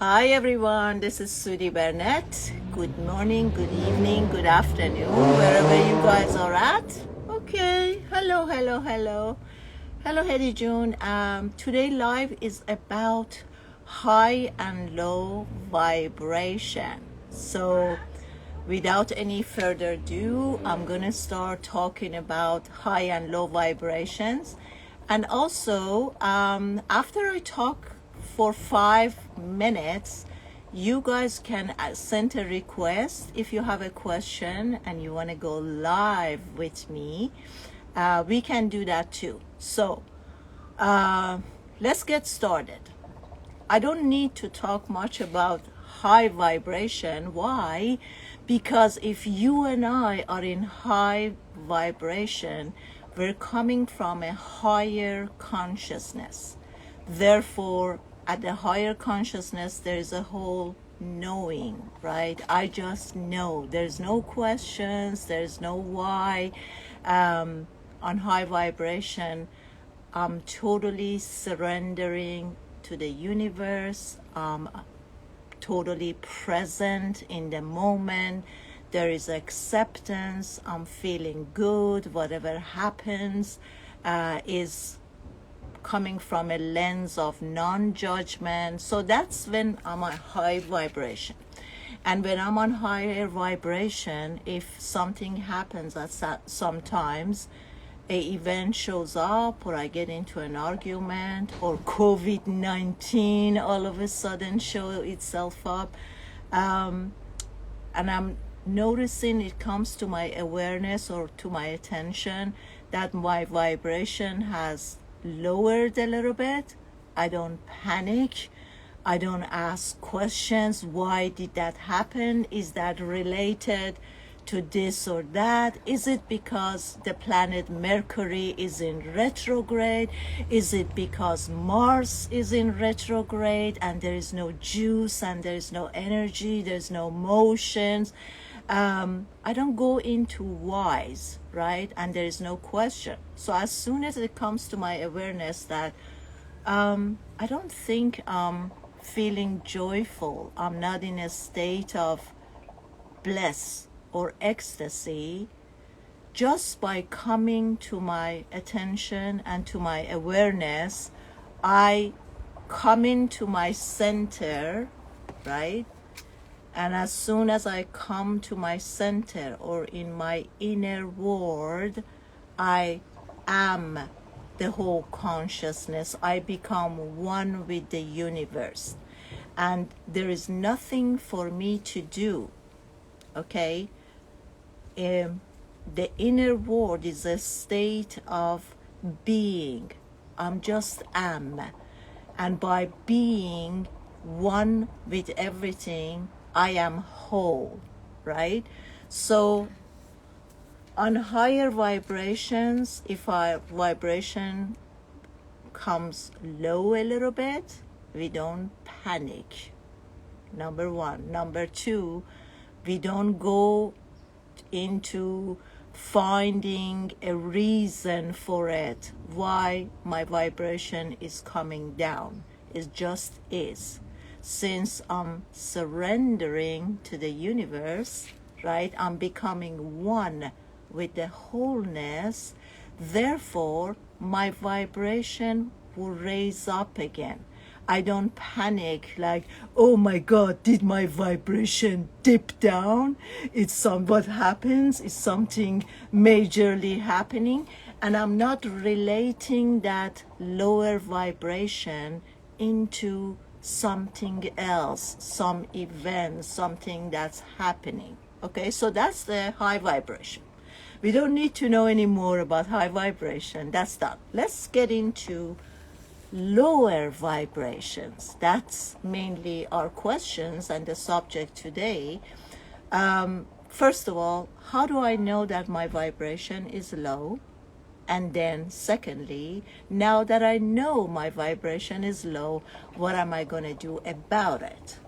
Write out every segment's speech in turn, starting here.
Hi everyone, this is Sudi Burnett. Good morning, good evening, good afternoon, wherever you guys are at. Okay, hello. Hello, Hedy June. Today live is about high and low vibration. So without any further ado, I'm gonna start talking about high and low vibrations. And also, after I talk for 5 minutes, you guys can send a request if you have a question and you want to go live with me. We can do that too. So let's get started. I don't need to talk much about high vibration. Why? Because if you and I are in high vibration, we're coming from a higher consciousness. Therefore, at the higher consciousness, there is a whole knowing, right? I just know. There's no questions. There's no why. On high vibration, I'm totally surrendering to the universe. Totally present in the moment. There is acceptance. I'm feeling good. Whatever happens is coming from a lens of non-judgment. So that's when I'm on high vibration. And when I'm on higher vibration, if something happens sometimes, a event shows up, or I get into an argument, or COVID-19 all of a sudden show itself up, and I'm noticing it comes to my awareness or to my attention that my vibration has lowered a little bit. I don't panic. I don't ask questions. Why did that happen? Is that related to this or that? Is it because the planet Mercury is in retrograde? Is it because Mars is in retrograde and there is no juice and there is no energy, there's no motions? I don't go into whys, right? And there is no question. So as soon as it comes to my awareness that I don't think I'm feeling joyful, I'm not in a state of bliss or ecstasy, just by coming to my attention and to my awareness, I come into my center, right? And as soon as I come to my center or in my inner world, I am the whole consciousness. I become one with the universe. And there is nothing for me to do, okay? The inner world is a state of being. I'm just am. And by being one with everything, I am whole, right? So on higher vibrations, if our vibration comes low a little bit, we don't panic. Number one. Number two, we don't go into finding a reason for it, why my vibration is coming down. It just is. Since I'm surrendering to the universe, right, I'm becoming one with the wholeness, therefore my vibration will raise up again. I don't panic like, oh my God, did my vibration dip down? What happens? Is something majorly happening? And I'm not relating that lower vibration into something else, some event, something that's happening. Okay, so that's the high vibration. We don't need to know any more about high vibration. That's done. Let's get into lower vibrations. That's mainly our questions and the subject today. First of all, how do I know that my vibration is low? And then secondly, now that I know my vibration is low, what am I going to do about it?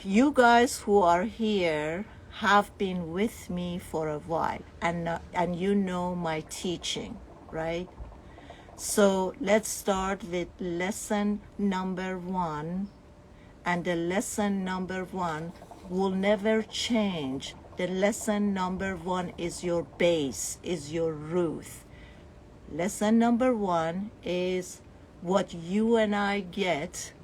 You guys who are here have been with me for a while, and you know my teaching, right? So let's start with lesson number 1. And the lesson number 1 will never change. The lesson number 1 is your base, is your root. Lesson number 1 is what you and I get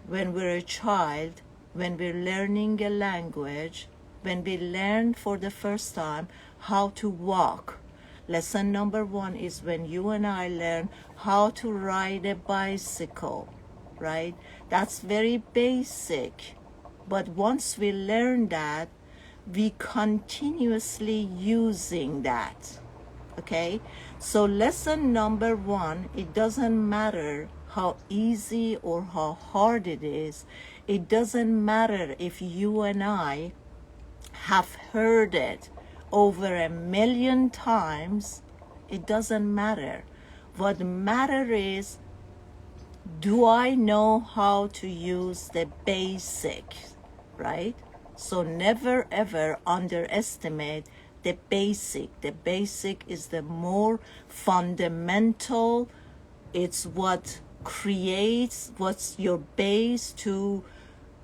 when we're a child, when we're learning a language, when we learn for the first time how to walk. Lesson number 1 is when you and I learn how to ride a bicycle, right? That's very basic. But once we learn that, we continuously using that, okay? So lesson number 1, it doesn't matter how easy or how hard it is. It doesn't matter if you and I have heard it over 1,000,000 times. It doesn't matter. What matters is, do I know how to use the basics, right? So never ever underestimate the basic. The basic is the more fundamental. It's what creates, what's your base to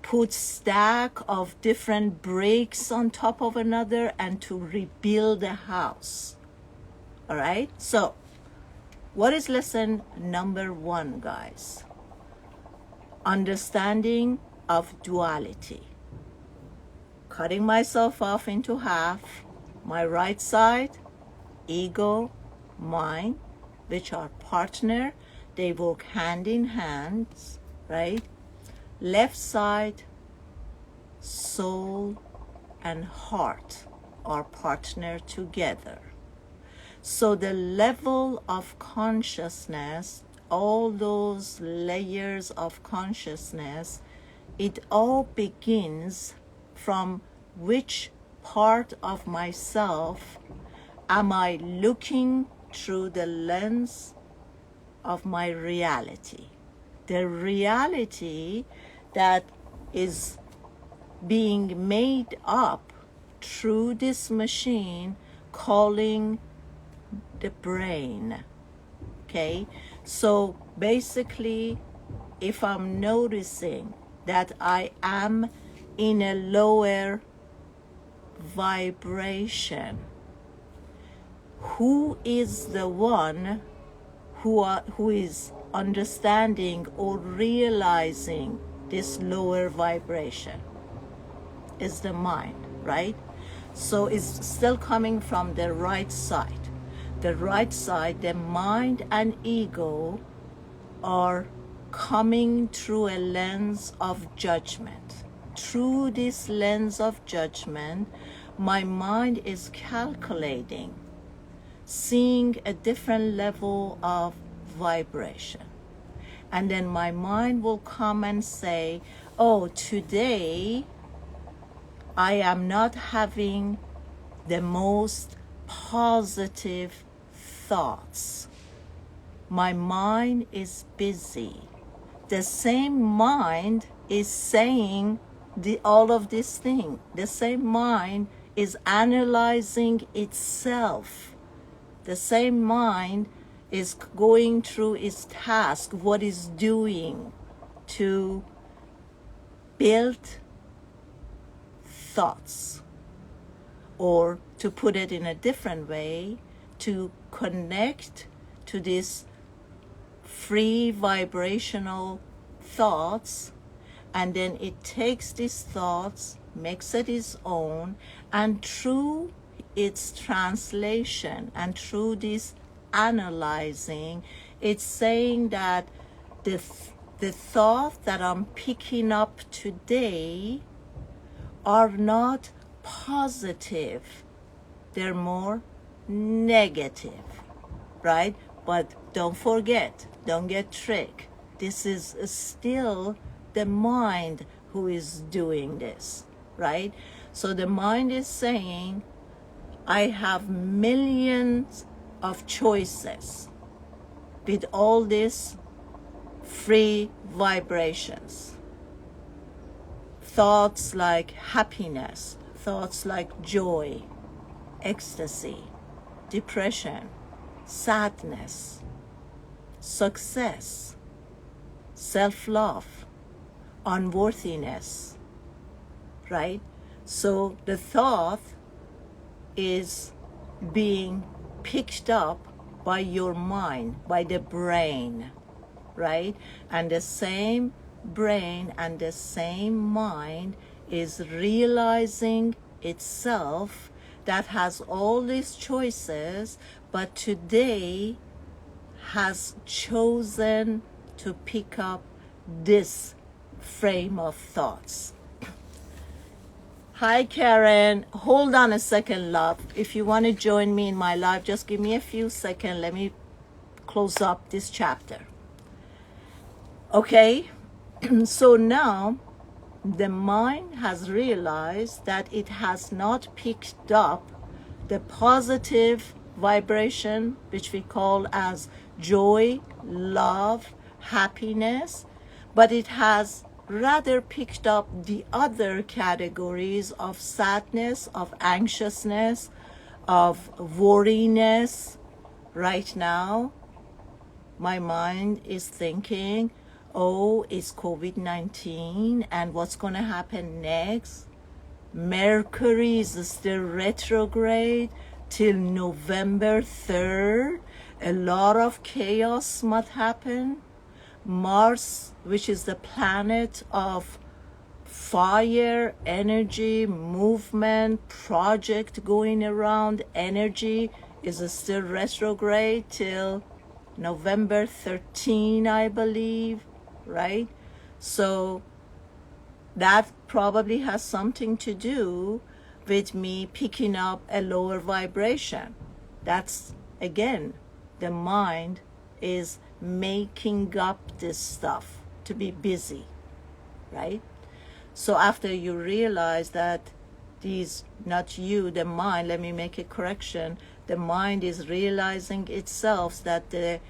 put stack of different bricks on top of another and to rebuild a house. All right? So what is lesson number 1, guys? Understanding of duality. Cutting myself off into half. My right side, ego, mind, which are partner. They work hand in hand, right? Left side, soul and heart are partner together. So the level of consciousness, all those layers of consciousness, it all begins from which part of myself am I looking through the lens of my reality. The reality that is being made up through this machine calling the brain. Okay, so basically, if I'm noticing that I am in a lower vibration, who is the one who is understanding or realizing this lower vibration? Is the mind, right? So it's still coming from the right side. The right side, the mind and ego are coming through a lens of judgment. Through this lens of judgment, my mind is calculating, seeing a different level of vibration. And then my mind will come and say, oh, today I am not having the most positive thoughts. My mind is busy. The same mind is saying all of this thing. The same mind is analyzing itself. The same mind is going through its task, what it's doing to build thoughts, or to put it in a different way, to connect to these free vibrational thoughts, and then it takes these thoughts, makes it its own, and through its translation and through this analyzing, it's saying that the thought that I'm picking up today are not positive. They're more negative, right? But don't forget, don't get tricked. This is still the mind who is doing this, right? So the mind is saying, I have millions of choices with all these free vibrations. Thoughts like happiness, thoughts like joy, ecstasy, depression, sadness, success, self-love, unworthiness, right? So the thought is being picked up by your mind, by the brain, right? And the same brain and the same mind is realizing itself that has all these choices, but today has chosen to pick up this frame of thoughts. Hi Karen, hold on a second, love. If you want to join me in my live, just give me a few seconds. Let me close up this chapter. Okay, so now the mind has realized that it has not picked up the positive vibration, which we call as joy, love, happiness, but it has rather picked up the other categories of sadness, of anxiousness, of worriness. Right now, my mind is thinking, oh, it's COVID-19 and what's going to happen next? Mercury is still retrograde till November 3rd. A lot of chaos might happen. Mars, which is the planet of fire, energy, movement, project going around, energy, is still retrograde till November 13, I believe, right? So that probably has something to do with me picking up a lower vibration. That's, again, the mind is making up this stuff to be busy, right? So after you realize that these, not you, the mind, let me make a correction, the mind is realizing itself that the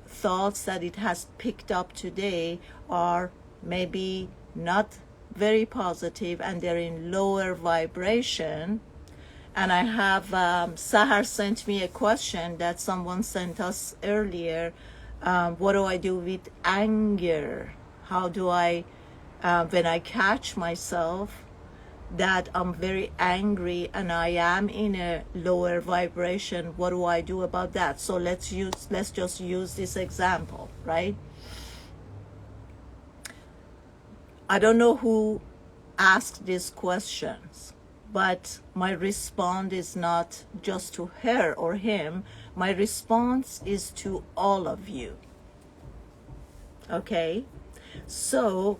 thoughts that it has picked up today are maybe not very positive and they're in lower vibration. And I have, Sahar sent me a question that someone sent us earlier. What do I do with anger? How do I, when I catch myself that I'm very angry and I am in a lower vibration, what do I do about that? So let's just use this example, right? I don't know who asked these questions, but my response is not just to her or him. My response is to all of you. Okay? So,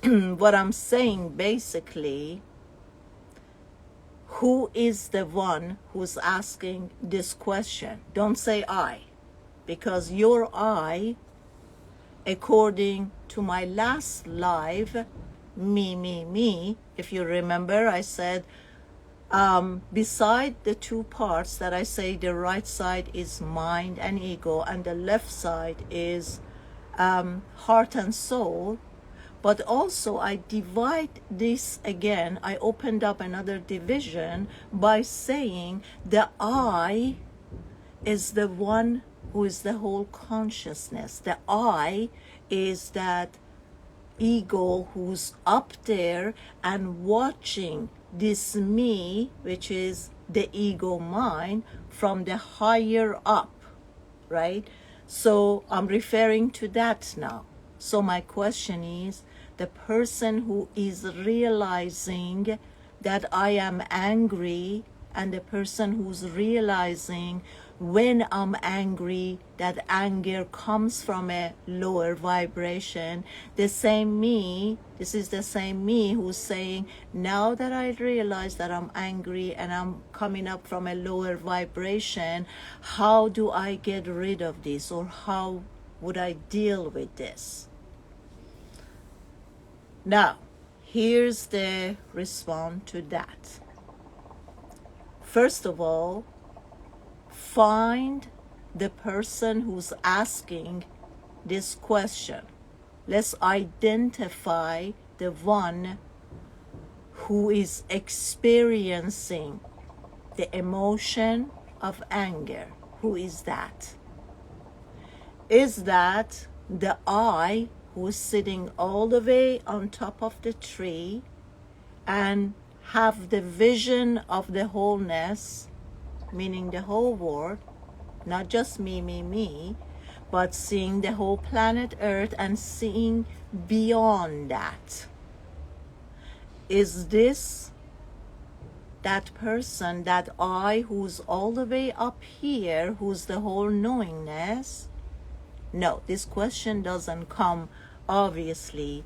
what I'm saying basically, who is the one who's asking this question? Don't say I, because your I, according to my last live, me, if you remember, I said, beside the two parts that I say, the right side is mind and ego and the left side is heart and soul, but also I divide this again. I opened up another division by saying the I is the one who is the whole consciousness. The I is that ego who's up there and watching this me, which is the ego mind, from the higher up, right? So I'm referring to that now. So my question is, the person who is realizing that I am angry and the person who's realizing when I'm angry, that anger comes from a lower vibration, the same me, this is the same me who's saying, now that I realize that I'm angry and I'm coming up from a lower vibration, how do I get rid of this, or how would I deal with this? Now, here's the response to that. First of all, find the person who's asking this question. Let's identify the one who is experiencing the emotion of anger. Who is that? Is that the I who's sitting all the way on top of the tree and have the vision of the wholeness, meaning the whole world, not just me, but seeing the whole planet Earth and seeing beyond that? Is this that person, that I who's all the way up here, who's the whole knowingness? No, this question doesn't come obviously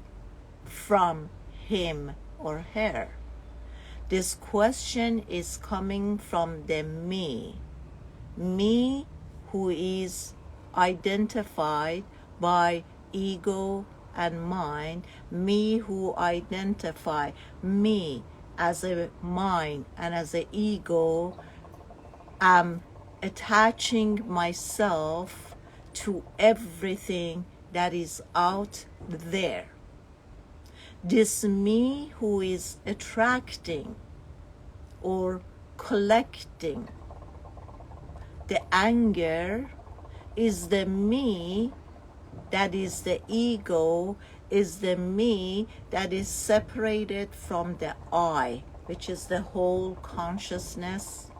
from him or her. This question is coming from the me who is identified by ego and mind, me who identify me as a mind and as an ego. I'm attaching myself to everything that is out there. This me who is attracting or collecting the anger is the me that is the ego, is the me that is separated from the I, which is the whole consciousness,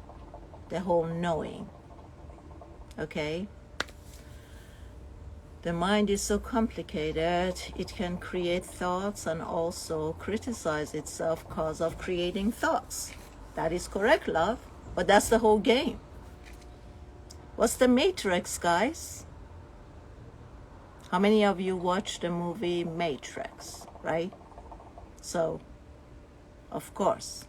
the whole knowing. Okay? The mind is so complicated, it can create thoughts and also criticize itself because of creating thoughts. That is correct, love, but that's the whole game. What's the Matrix, guys? How many of you watched the movie Matrix, right? So, of course,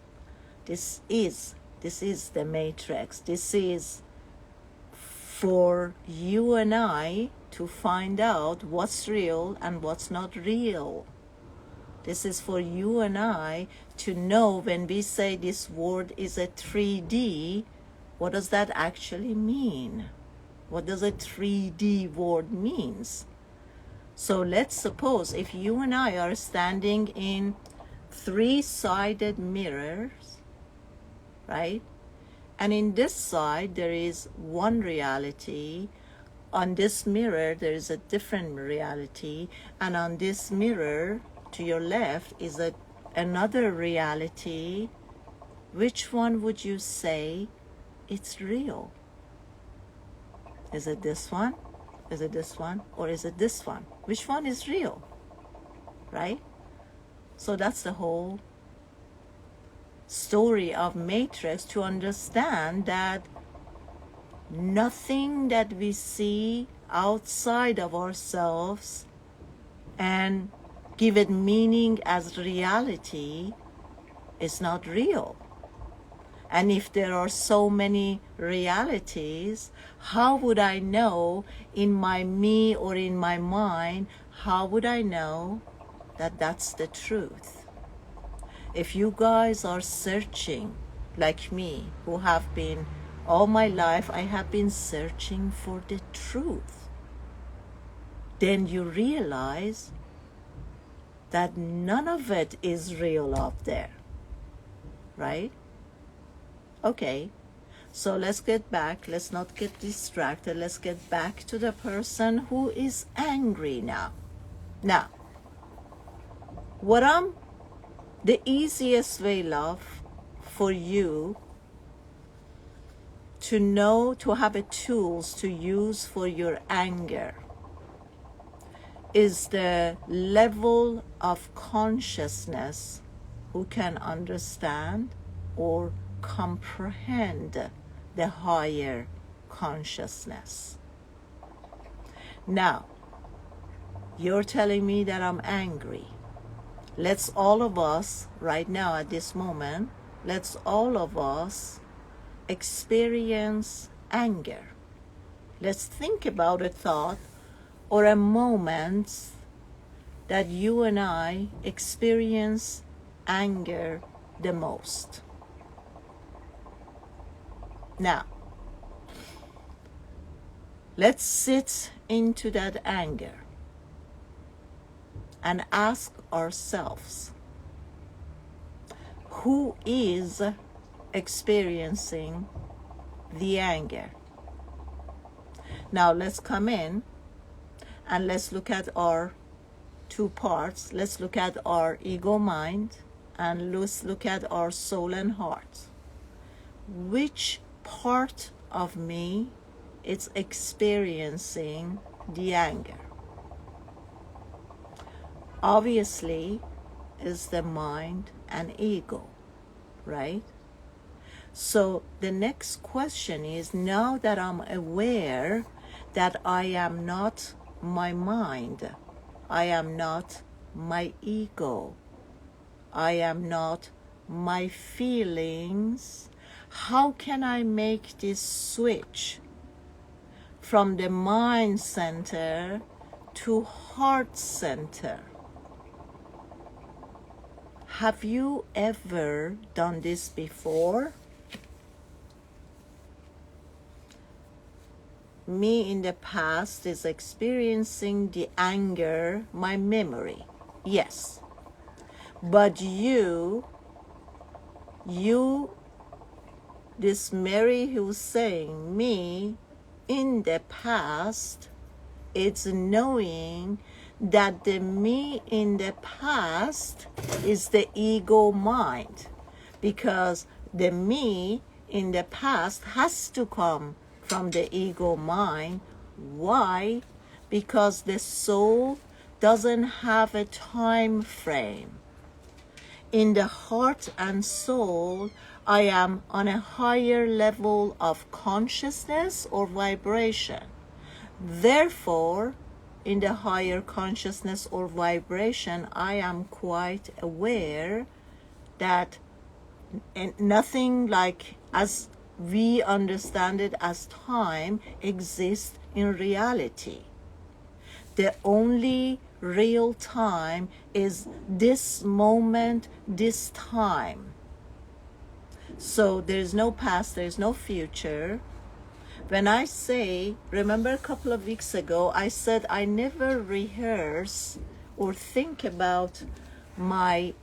this is the Matrix. This is for you and I to find out what's real and what's not real. This is for you and I to know when we say this word is a 3D, what does that actually mean? What does a 3D word means? So let's suppose if you and I are standing in 3-sided mirrors, right? And in this side there is one reality, on this mirror there is a different reality, and on this mirror to your left is another reality. Which one would you say it's real? Is it this one? Is it this one? Or is it this one? Which one is real? Right? So that's the whole story of Matrix, to understand that nothing that we see outside of ourselves and give it meaning as reality is not real. And if there are so many realities, how would I know in my me or in my mind, how would I know that that's the truth? If you guys are searching like me, who have been all my life, I have been searching for the truth, then you realize that none of it is real out there, right? Okay, so let's get back. Let's not get distracted. Let's get back to the person who is angry now. Now, the easiest way, love, for you to know, to have the tools to use for your anger is the level of consciousness who can understand or comprehend the higher consciousness. Now, you're telling me that I'm angry. Let's all of us, right now at this moment, let's all of us experience anger. Let's think about a thought or a moment that you and I experience anger the most. Now, let's sit into that anger and ask ourselves, who is experiencing the anger? Now let's come in And let's look at our two parts. Let's look at our ego mind, and let's look at our soul and heart. Which part of me is experiencing the anger? Obviously, is the mind and ego, right? So the next question is, now that I'm aware that I am not my mind, I am not my ego, I am not my feelings, how can I make this switch from the mind center to heart center? Have you ever done this before? Me in the past is experiencing the anger, my memory. Yes. But you, this Mary who's saying me in the past, it's knowing that the me in the past is the ego mind, because the me in the past has to come from the ego mind. Why? Because the soul doesn't have a time frame. In the heart and soul, I am on a higher level of consciousness or vibration. Therefore, in the higher consciousness or vibration, I am quite aware that nothing like as we understand it as time exists in reality. The only real time is this moment, this time. So there's no past, there's no future. When I say, remember a couple of weeks ago, I said I never rehearse or think about my,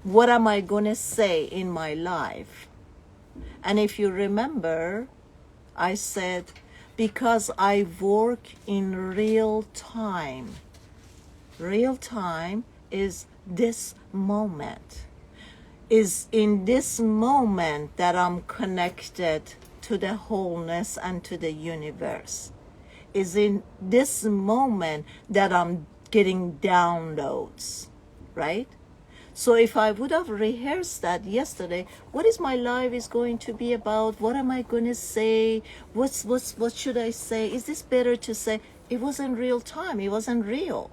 what am I going to say in my life? And if you remember, I said, because I work in real time. Real time is this moment. Is in this moment that I'm connected to the wholeness and to the universe. Is in this moment that I'm getting downloads, right? So if I would have rehearsed that yesterday, what is my life is going to be about? What am I going to say? What should I say? Is this better to say? It wasn't real time. It wasn't real,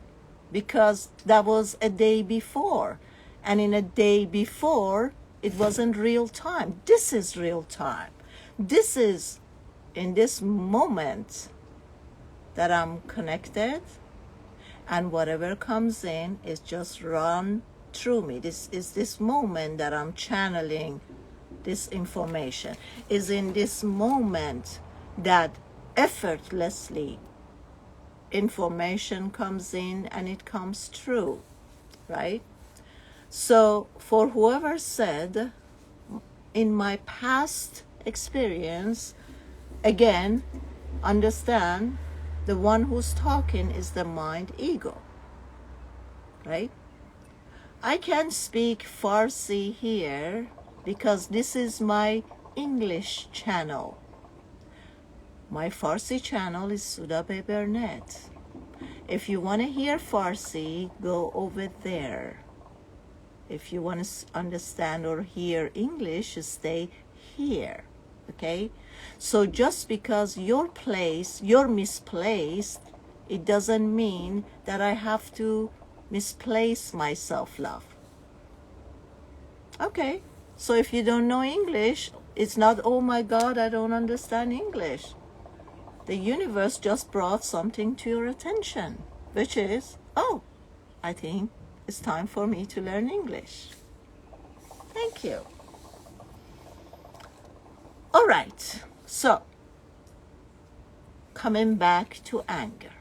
because that was a day before. And in a day before, it wasn't real time. This is real time. This is in this moment that I'm connected, and whatever comes in is just run through me. This is this moment that I'm channeling this information. Is in this moment that effortlessly information comes in and it comes through, right? So for whoever said, in my past experience, again, understand the one who's talking is the mind ego, right? I can't speak Farsi here because this is my English channel. My Farsi channel is Sudi Burnett. If you want to hear Farsi, go over there. If you want to understand or hear English, stay here, okay? So just because you're misplaced, it doesn't mean that I have to misplace my self-love. Okay, so if you don't know English, it's not, oh my God, I don't understand English. The universe just brought something to your attention, which is, oh, I think it's time for me to learn English. Thank you. All right, so coming back to anger.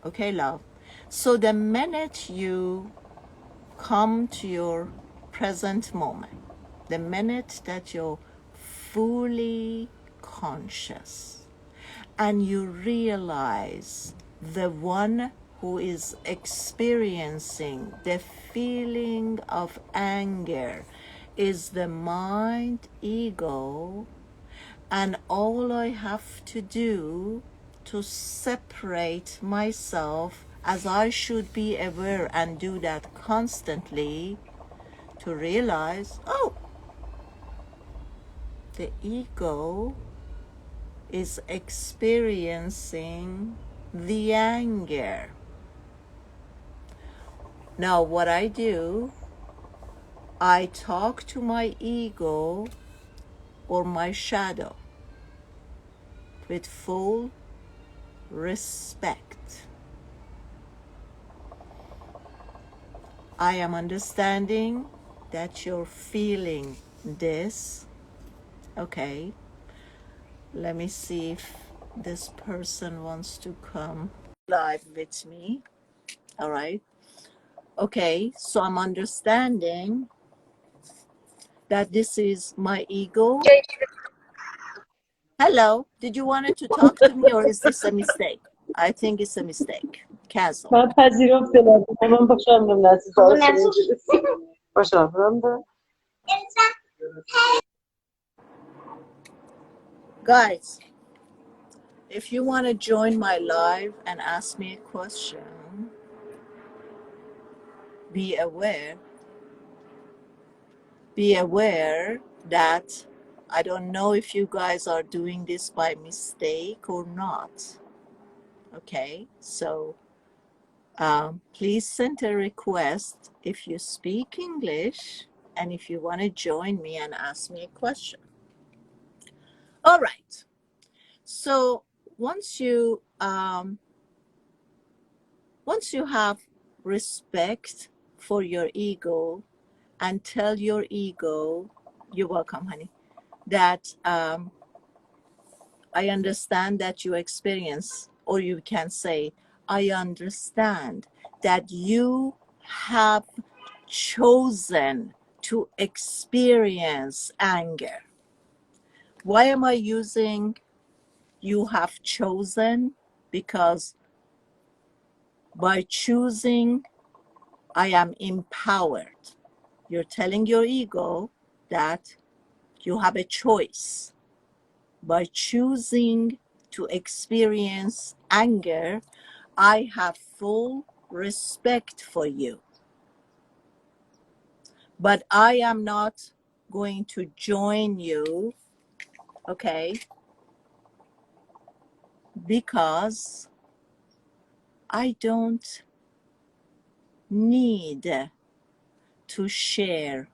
Okay, love. So the minute you come to your present moment, the minute that you're fully conscious and you realize the one who is experiencing the feeling of anger is the mind ego, and all I have to do to separate myself, as I should be aware and do that constantly, to realize, oh, the ego is experiencing the anger. Now what I do, I talk to my ego or my shadow with full respect. I am understanding that you're feeling this. Okay, let me see if this person wants to come live with me. All right. Okay, so I'm understanding that this is my ego. Hello, did you want to talk to me, or is this a mistake? I think it's a mistake. Cancel. Ben pezirok dedim. Hemen boşandım ben size söyleyeceğiz. Boşandım da. Guys, if you want to join my live and ask me a question, be aware that I don't know if you guys are doing this by mistake or not. Okay, so please send a request if you speak English and if you want to join me and ask me a question. All right, so once you have respect for your ego and tell your ego, you're welcome, honey, that I understand that you experience, or you can say, I understand that you have chosen to experience anger. Why am I using you have chosen? Because by choosing, I am empowered. You're telling your ego that you have a choice. By choosing to experience anger, I have full respect for you. But I am not going to join you, okay, because I don't need to share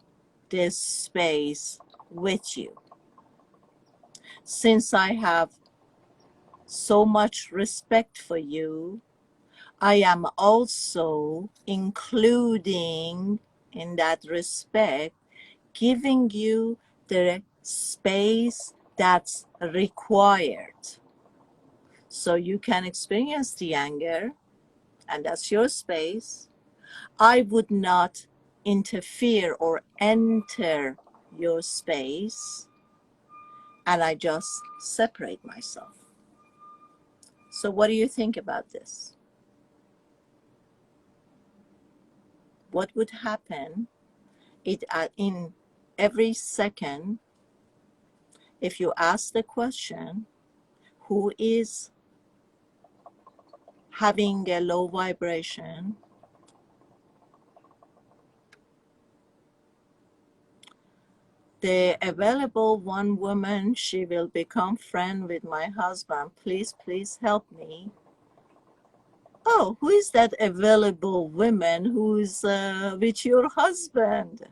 this space with you. Since I have so much respect for you, I am also including in that respect, giving you the space that's required. So you can experience the anger, and that's your space. I would not interfere or enter your space, and I just separate myself. So what do you think about this? What would happen in every second if you ask the question, who is having a low vibration? The available one woman, she will become friend with my husband. Please, please help me. Oh, who is that available woman who is with your husband?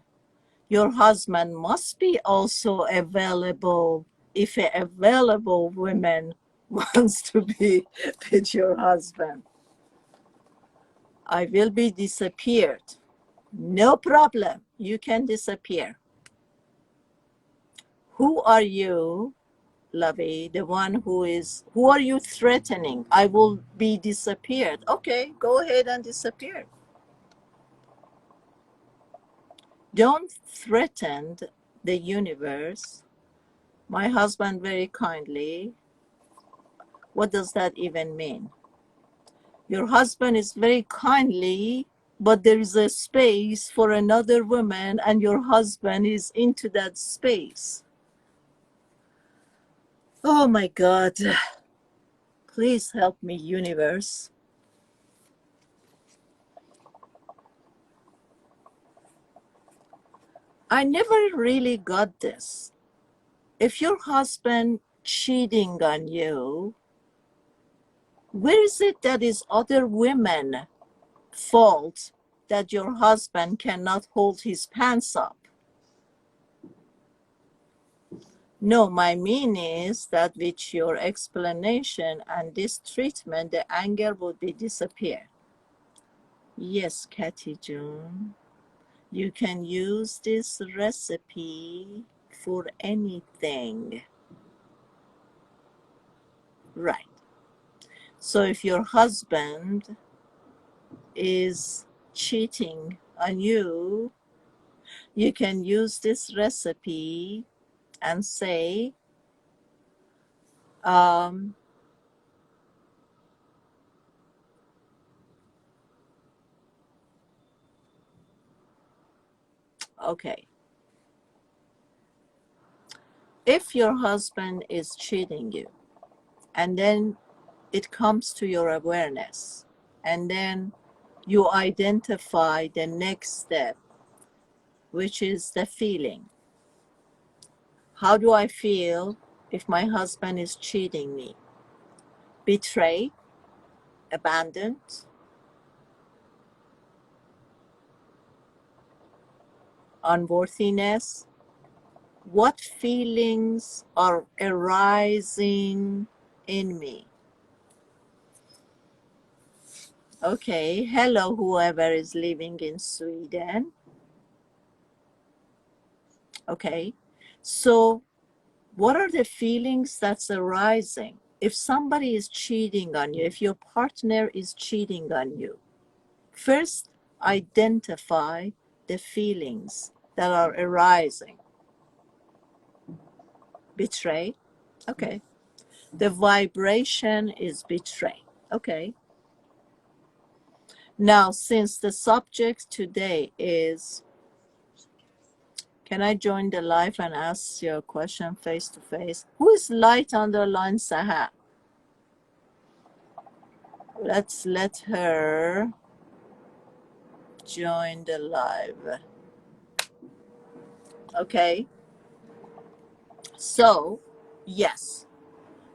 Your husband must be also available if an available woman wants to be with your husband. I will be disappeared. No problem. You can disappear. Who are you, Lovey? The one who are you threatening? I will be disappeared. Okay, go ahead and disappear. Don't threaten the universe. My husband very kindly. What does that even mean? Your husband is very kindly, but there is a space for another woman and your husband is into that space. Oh my God. Please help me, universe. I never really got this. If your husband cheating on you, where is it that is other women fault that your husband cannot hold his pants up? No, my mean is that with your explanation and this treatment, the anger would be disappear. Yes, Kathy June, you can use this recipe for anything. Right. So if your husband is cheating on you, you can use this recipe and say, okay, if your husband is cheating you, and then it comes to your awareness, and then you identify the next step, which is the feeling. How do I feel if my husband is cheating me? Betrayed, abandoned, unworthiness. What feelings are arising in me? Okay, hello, whoever is living in Sweden. Okay, so what are the feelings that's arising? If somebody is cheating on you, if your partner is cheating on you, first identify the feelings that are arising. Betray. Okay. The vibration is betray. Okay. Now, since the subject today is, can I join the live and ask your question face to face? Who is light underline Saha? Let's let her join the live. Okay. So, yes,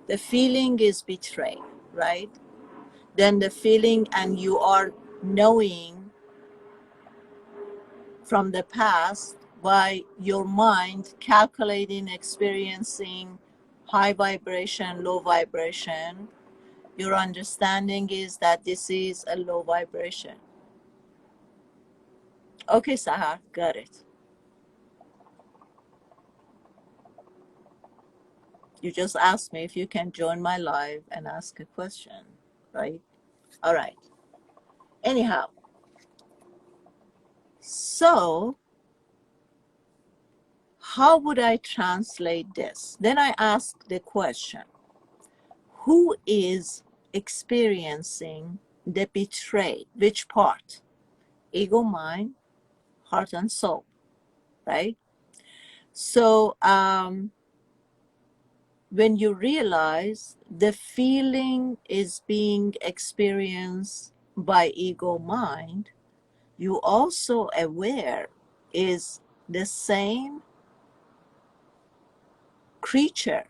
the feeling is betray, right? Then the feeling, and you are knowing from the past by your mind calculating, experiencing high vibration, low vibration. Your understanding is that this is a low vibration. Okay, Sahar, got it. You just asked me if you can join my live and ask a question, right? All right. Anyhow, so how would I translate this? Then I ask the question, who is experiencing the betrayed? Which part? Ego, mind, heart, and soul, right? So when you realize the feeling is being experienced by ego, mind, you also aware is the same creature,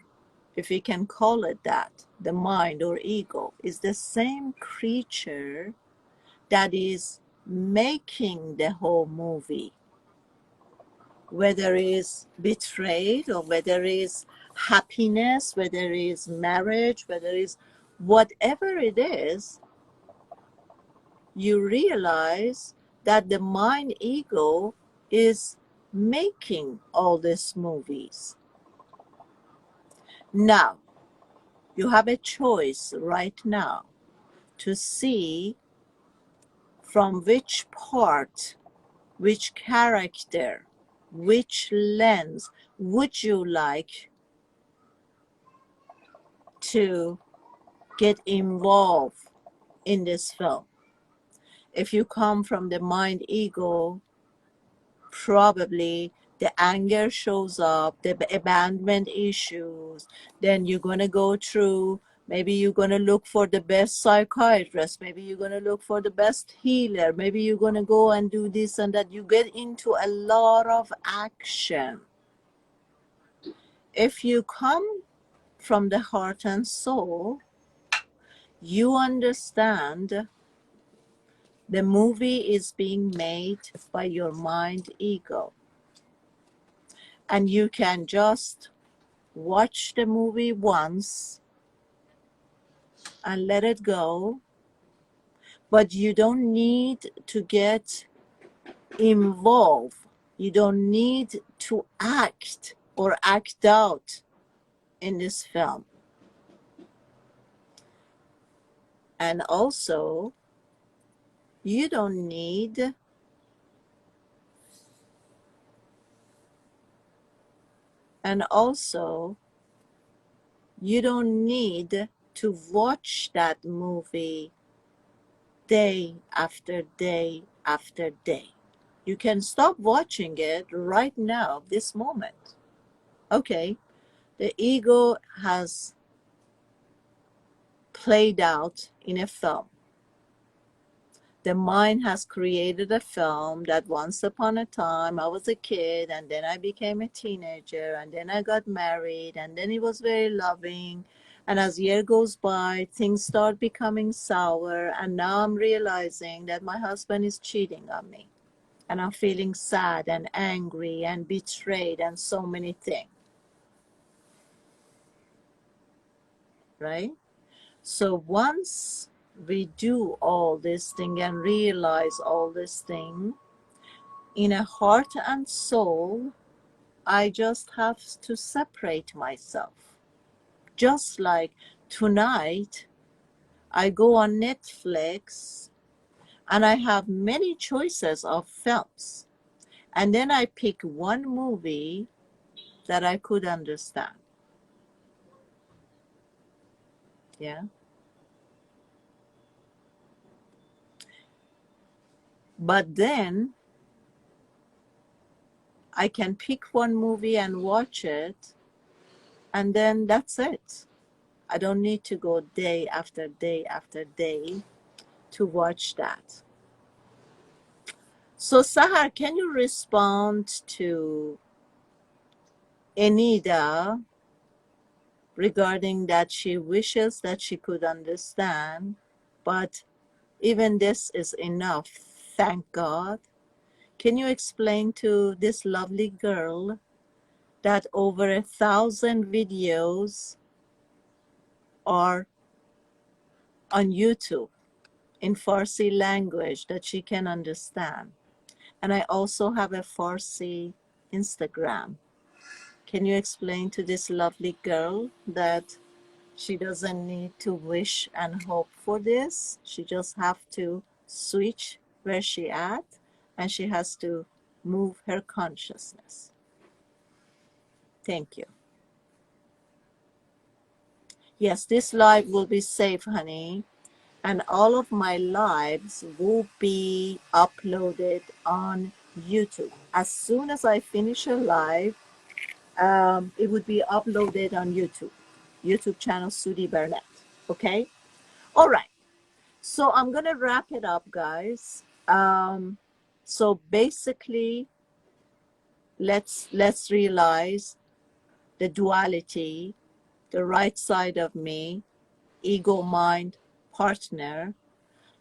if you can call it that, the mind or ego, is the same creature that is making the whole movie, whether it's betrayed or whether it's happiness, whether it's marriage, whether it's whatever it is, you realize that the mind ego is making all these movies. Now, you have a choice right now to see from which part, which character, which lens would you like to get involved in this film. If you come from the mind ego, probably the anger shows up, the abandonment issues, then you're going to go through, maybe you're going to look for the best psychiatrist, maybe you're going to look for the best healer, maybe you're going to go and do this and that. You get into a lot of action. If you come from the heart and soul, you understand the movie is being made by your mind ego. And you can just watch the movie once and let it go, but you don't need to get involved. You don't need to act or act out in this film. And also, you don't need to watch that movie day after day after day. You can stop watching it right now, this moment. Okay, the ego has played out in a film. The mind has created a film that once upon a time I was a kid, and then I became a teenager, and then I got married, and then it was very loving. And as year goes by, things start becoming sour, and now I'm realizing that my husband is cheating on me. And I'm feeling sad and angry and betrayed and so many things. Right? So once we do all this thing and realize all this thing, in a heart and soul, I just have to separate myself. Just like tonight, I go on Netflix and I have many choices of films. And then I pick one movie that I could understand. Yeah. But then I can pick one movie and watch it, and then that's it. I don't need to go day after day after day to watch that. So Sahar, can you respond to Enida regarding that she wishes that she could understand, but even this is enough, thank God. Can you explain to this lovely girl that over 1,000 videos are on YouTube in Farsi language that she can understand? And I also have a Farsi Instagram. Can you explain to this lovely girl that she doesn't need to wish and hope for this? She just have to switch where she at, and she has to move her consciousness. Thank you. Yes, this live will be safe, honey. And all of my lives will be uploaded on YouTube. As soon as I finish a live, it would be uploaded on YouTube channel Sudi Burnett. Okay? All right. So I'm going to wrap it up, guys. So basically, let's realize the duality, the right side of me, ego, mind, partner,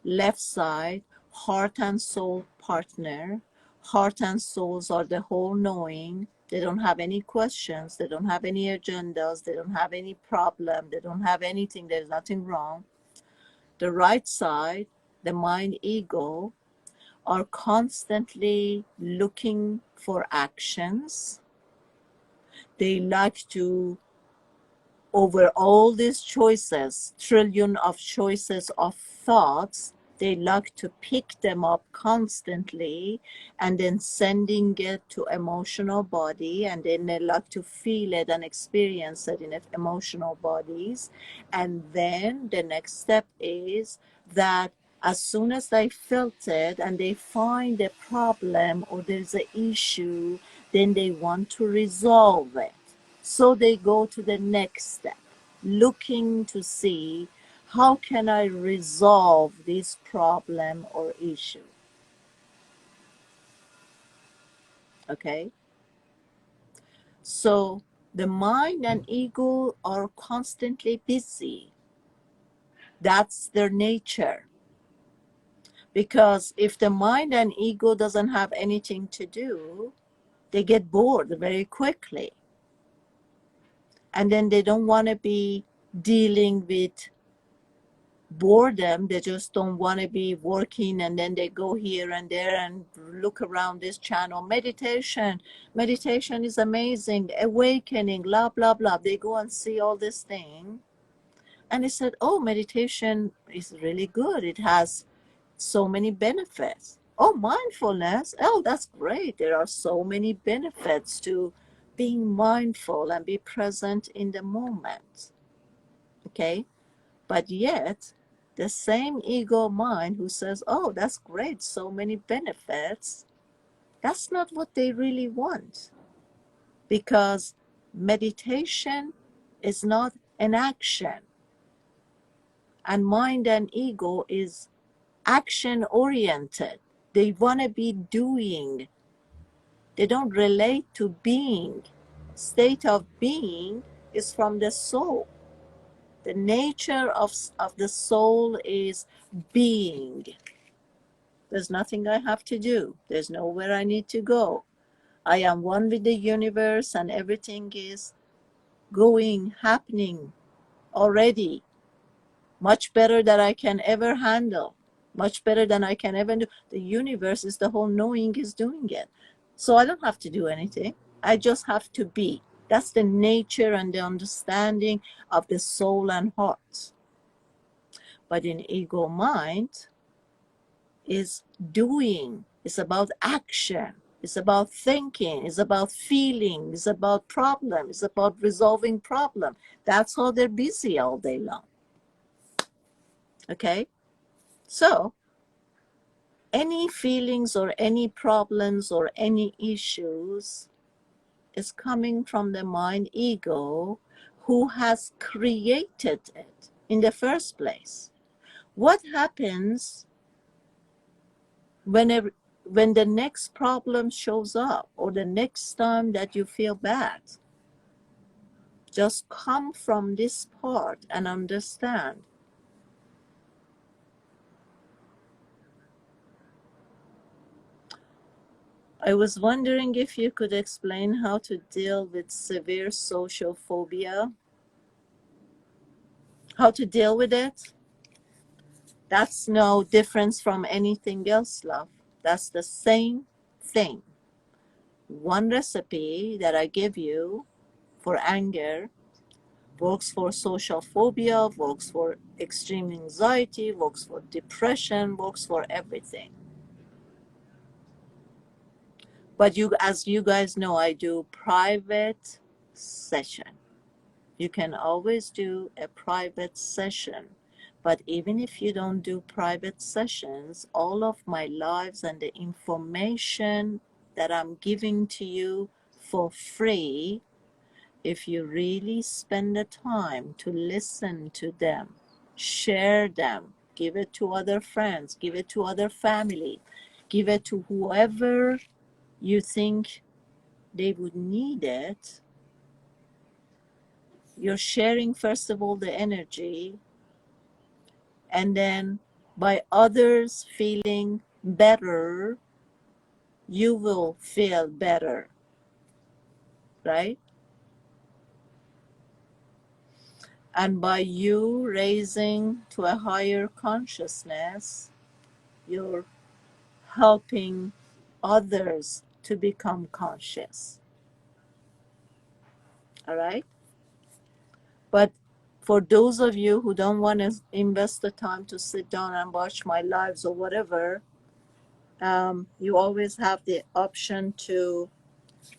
left side, heart and soul, partner. Heart and souls are the whole knowing. They don't have any questions. They don't have any agendas. They don't have any problem. They don't have anything. There's nothing wrong. The right side, the mind ego, are constantly looking for actions. They like to, over all these choices, trillion of choices of thoughts, they like to pick them up constantly and then sending it to emotional body, and then they like to feel it and experience it in emotional bodies. And then the next step is that as soon as they felt it and they find a problem or there's an issue, then they want to resolve it. So they go to the next step, looking to see how can I resolve this problem or issue. Okay? So the mind and ego are constantly busy. That's their nature. Because if the mind and ego doesn't have anything to do, they get bored very quickly. And then they don't want to be dealing with boredom. They just don't want to be working, and then they go here and there and look around this channel. Meditation is amazing, awakening, blah, blah, blah. They go and see all this thing. And they said, oh, meditation is really good. It has so many benefits. Oh, mindfulness. Oh, that's great. There are so many benefits to being mindful and be present in the moment. Okay? But yet, the same ego mind who says, oh, that's great, so many benefits, that's not what they really want. Because meditation is not an action. And mind and ego is action oriented. They want to be doing. They don't relate to being. State of being is from the soul. The nature of the soul is being. There's nothing I have to do. There's nowhere I need to go. I am one with the universe and everything is going, happening already. Much better than I can ever handle. Much better than I can ever do. The universe is the whole knowing is doing it. So I don't have to do anything. I just have to be. That's the nature and the understanding of the soul and heart. But in ego mind is doing. It's about action. It's about thinking. It's about feeling. It's about problem. It's about resolving problem. That's how they're busy all day long. Okay? So, any feelings or any problems or any issues is coming from the mind ego who has created it in the first place. What happens when the next problem shows up or the next time that you feel bad? Just come from this part and understand. I was wondering if you could explain how to deal with severe social phobia. How to deal with it? That's no difference from anything else, love. That's the same thing. One recipe that I give you for anger works for social phobia, works for extreme anxiety, works for depression, works for everything. But as you guys know, I do private session. You can always do a private session. But even if you don't do private sessions, all of my lives and the information that I'm giving to you for free, if you really spend the time to listen to them, share them, give it to other friends, give it to other family, give it to whoever you think they would need it, you're sharing first of all the energy, and then by others feeling better, you will feel better, right? And by you raising to a higher consciousness, you're helping others to become conscious. All right? But for those of you who don't want to invest the time to sit down and watch my lives or whatever, you always have the option to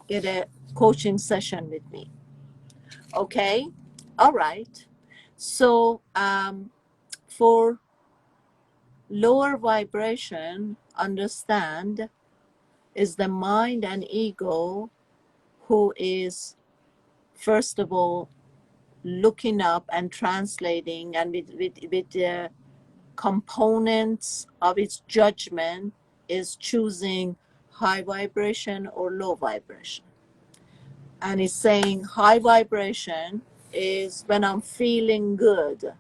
get a coaching session with me. Okay? All right. So for lower vibration, understand, is the mind and ego who is, first of all, looking up and translating, and with the components of its judgment is choosing high vibration or low vibration. And it's saying high vibration is when I'm feeling good,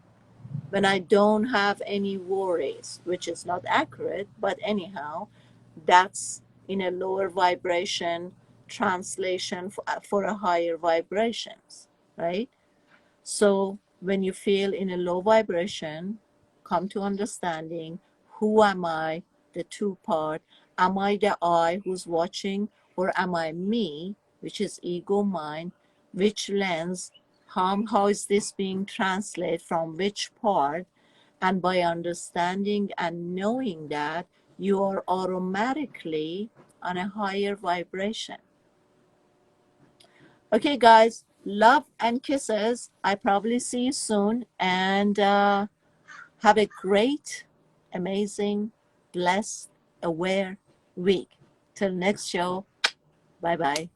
when I don't have any worries, which is not accurate, but anyhow, that's in a lower vibration translation for a higher vibrations, right? So when you feel in a low vibration, come to understanding, who am I, the two part, am I the I who's watching, or am I me, which is ego mind, which lens, how is this being translated from which part? And by understanding and knowing that, you are automatically on a higher vibration. Okay, guys, love and kisses. I probably see you soon, and have a great, amazing, blessed, aware week. Till next show, bye-bye.